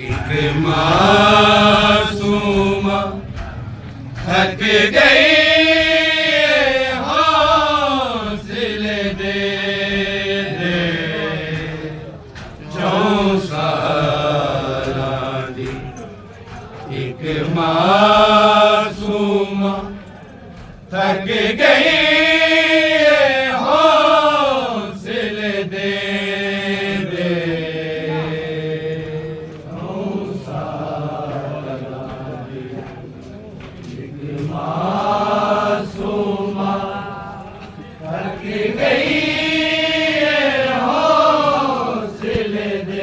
एक मासूमा थक गई हौसले दे दे चौसारा दी। एक मासूमा थक गई हौसले दे दे मासूमा थक गई हौसले दे दे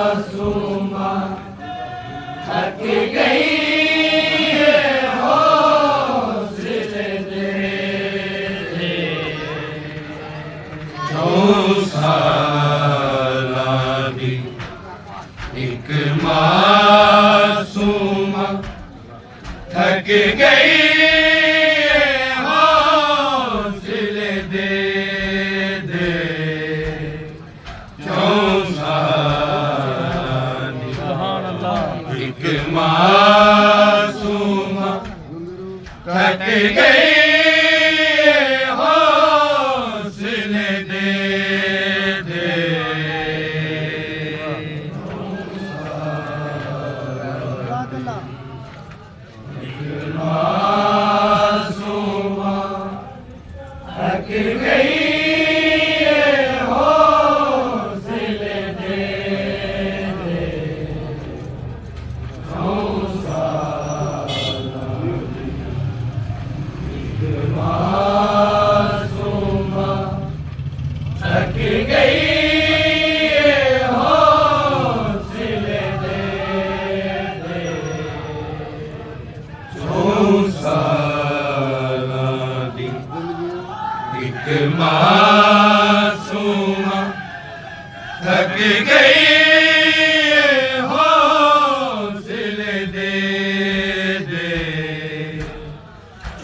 मासूमा थक गई हौसले दे दे चौसारा दी। एक मासूमा थक गई हौसले दे दे चौसारा दी। एक मासूमा थक गई हौसले दे दे मासूमा थक गई हौसले दे दे मासूमा थक गई हौसले दे दे चौसारा दी। एक मासूमा थक गई हौसले दे दे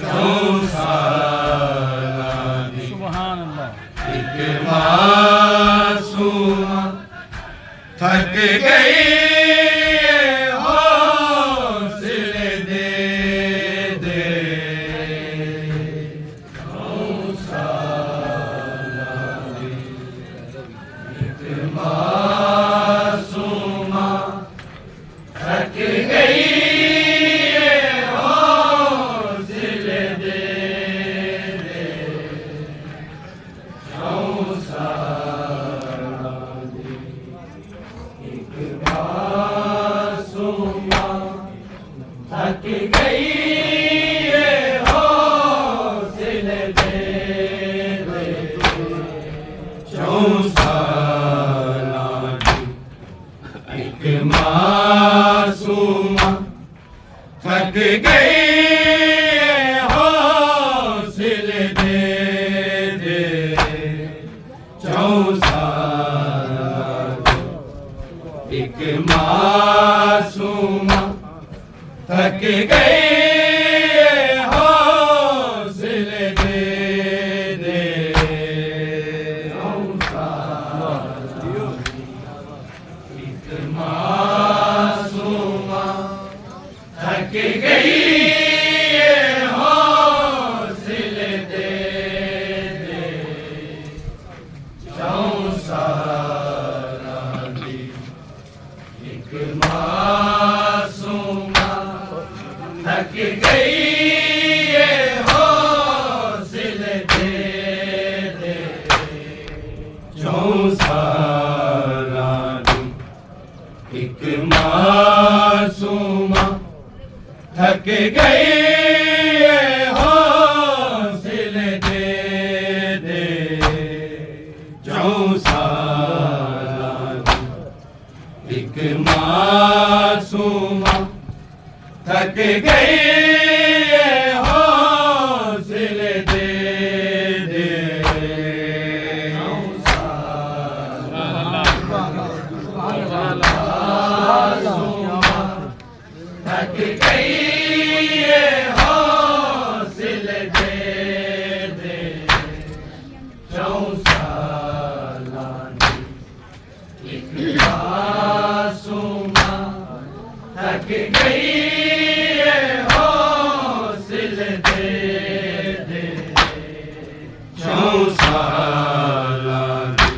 चौसारा दी। एक मासूमा थक गई हौसले दे दे चौसारा दी। एक मासूमा थक गई हौसले दे दे चौसारा दी। एक मासूमा थक गई हौसले दे दे चौसारा दी। एक मासूमा थक गई हौसले दे दे चौसारा दी। एक मासूमा थक गई हौसले दे दे एक मासूमा थक गई हौसले दे दे चौसारा दी। एक मासूमा थक गई हौसले दे दे चौसारा दी। एक मासूमा थक गई हौसले दे दे चौसारा दी। एक मासूमा थक गई हौसले दे दे थक गई हौसले दे दे चौसाला दी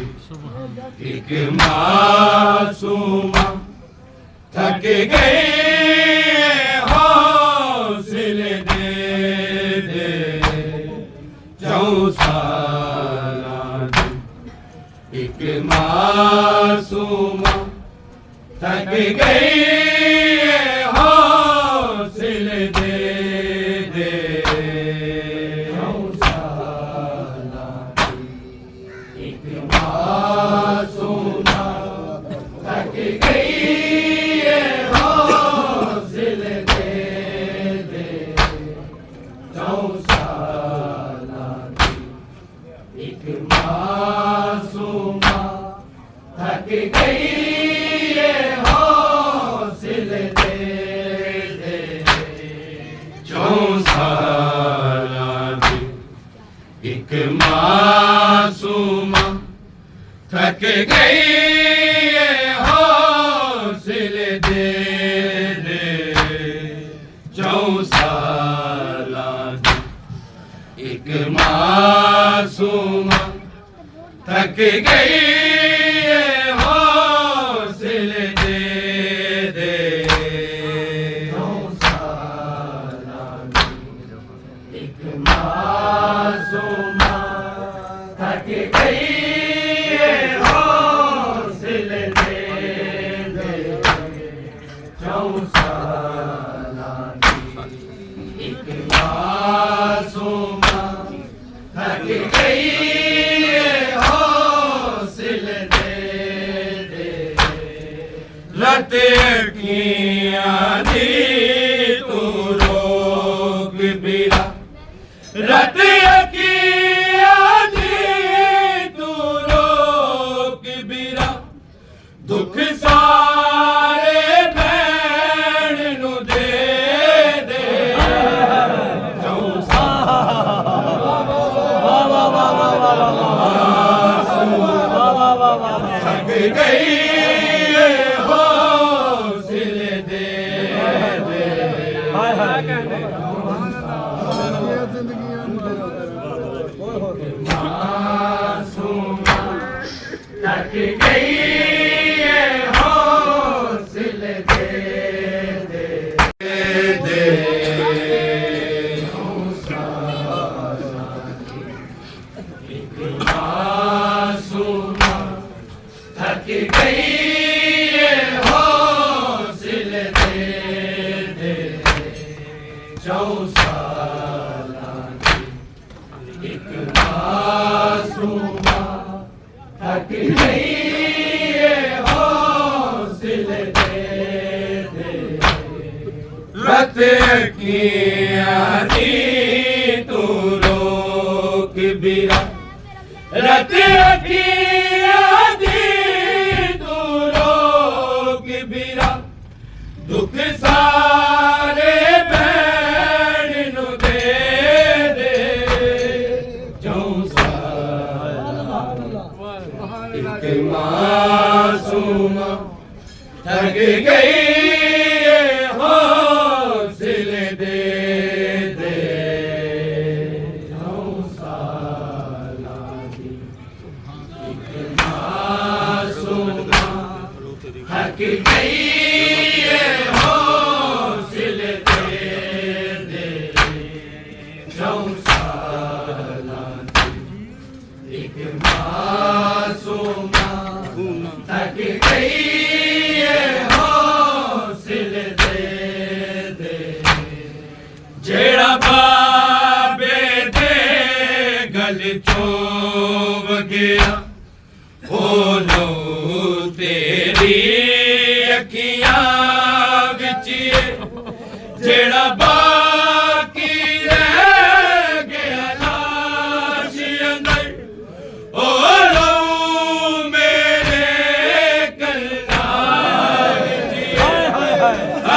एक मासूमा थक गई हौसले दे चौसाला दी एक मासूमा थक गई हौसले दे चौसाला दी एक मासूमा थक गई हौसले दे चौसाला दी एक मासूमा थक गई हौसले दे चौसाला दी एक मासूमा थक गई हौसले दे चौसाला दी एक मासूमा थक गई हौसले दे चौसाला दी एक मासूमा थक गई हौसले दे चौसाला दी एक मासूमा थक गई हौसले दे रत अखियां दी तू रोक बिरा रत अखियां दी तू रोक बिरा दुख सारे भैन नू दे थक गई हौसले दे मासूमा थक गई हौसले दे एक मासूमा थक गई हौसले दे चौसाला दी एक मासूमा थक गई हौसले दे रत अखियां दी तू रोक बिरा रत अखियां दी तू रोक बिरा दुख सारे भैन नू दे चौसाला एक मासूमा थक गई हौसले दे चौसाला दी एक मासूमा थक गई हौसले दे चौसाला दी एक मासूमा थक गई हौसले दे जेड़ा बाबे दे गल चोव गया ओ लो तेरी अखियां विच जेड़ा बाकी रह गया लाश अंदर ओ लो मेरे कल्ला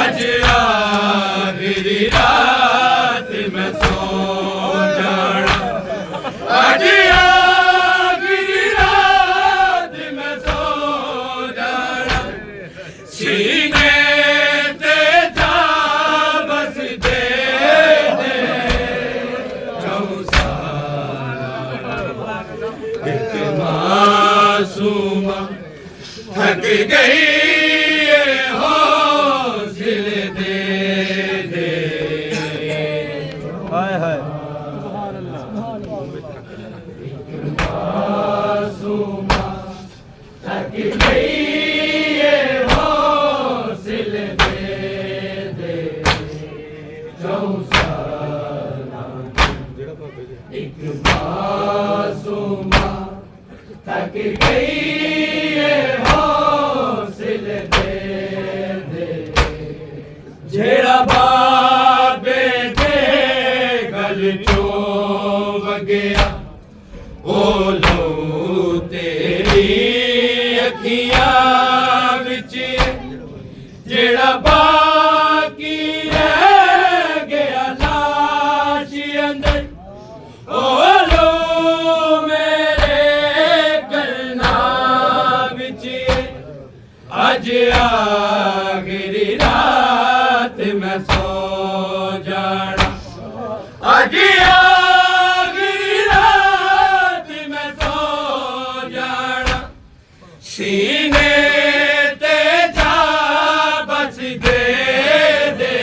अज आखिरी रात मैं सो जाना अज आखिरी रात मैं सो जाना सीने ते जा बस दे थक गई ये हौसले दे दे। हाय हाय मासूमा थक गई ये हौसले दे दे। चौसाला एक मासूमा थक गई ये हौसले दे दे। जेड़ा बाबे दे गल चोव गया ओ लो तेरी अखियां विच। जेड़ा बाकी रह गया लाश अंदर ओ लो मेरे गलना विच। अज आखिरी रात मैं सो जाना। अज आखिरी रात मैं सो जाना। सीने ते जा बस दे दे।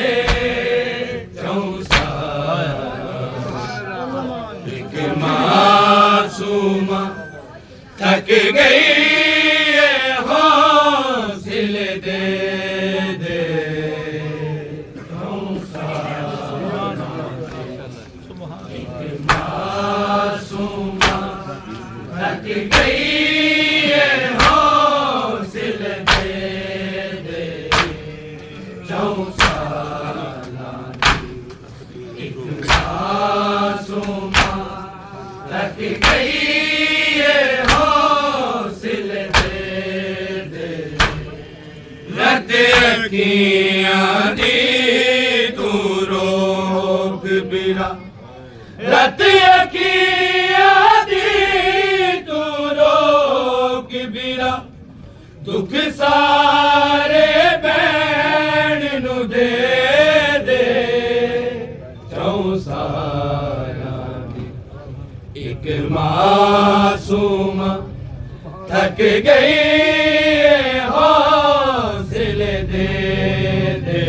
एक मासूमा थक गई ये हौसले दे दे। एक मासूमा थक गई ये हौसले दे दे। चौसाला एक मासूमा थक गई ये हौसले दे दे। रत अखियां दी तू रोक बिरा। रत अखियां दी तू रोक बिरा। दुख सारे भैन नू दे दे। चौसाला एक मासूमा थक गई हौसले दे दे।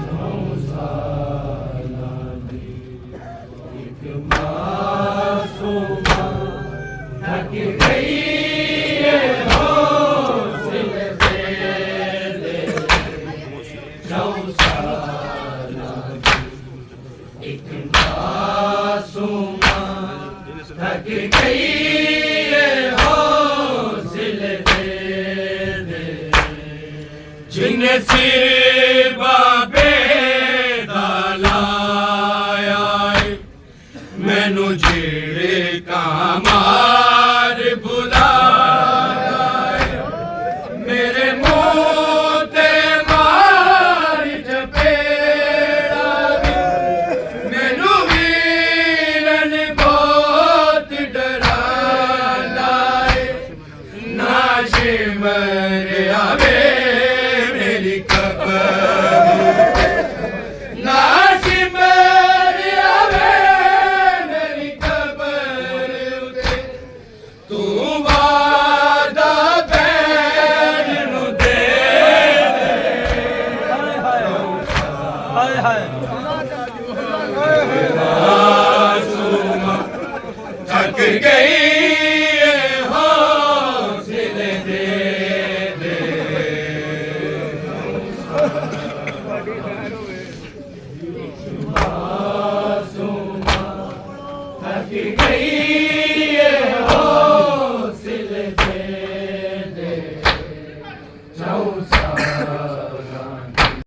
चौसाला एक मासूमा थक गई हौसले दे दे। चौसाला एक मासूमा थक गई हौसले दे दे। जिन्हें सिर बाबे दा लाया मैनू जेड़े कामार बुलाया। मेरे मुंह ते मार चपेड़ा मैनू वीरन बहुत डरांदा है। ना शिमर आवे मेरी कबर। ना शिमर आवे मेरी कबर उते। तू वादा बैठ नू दे दे। हाय हाय मासूमा थक गई ये हौसले दे दे। मासूमा थक गई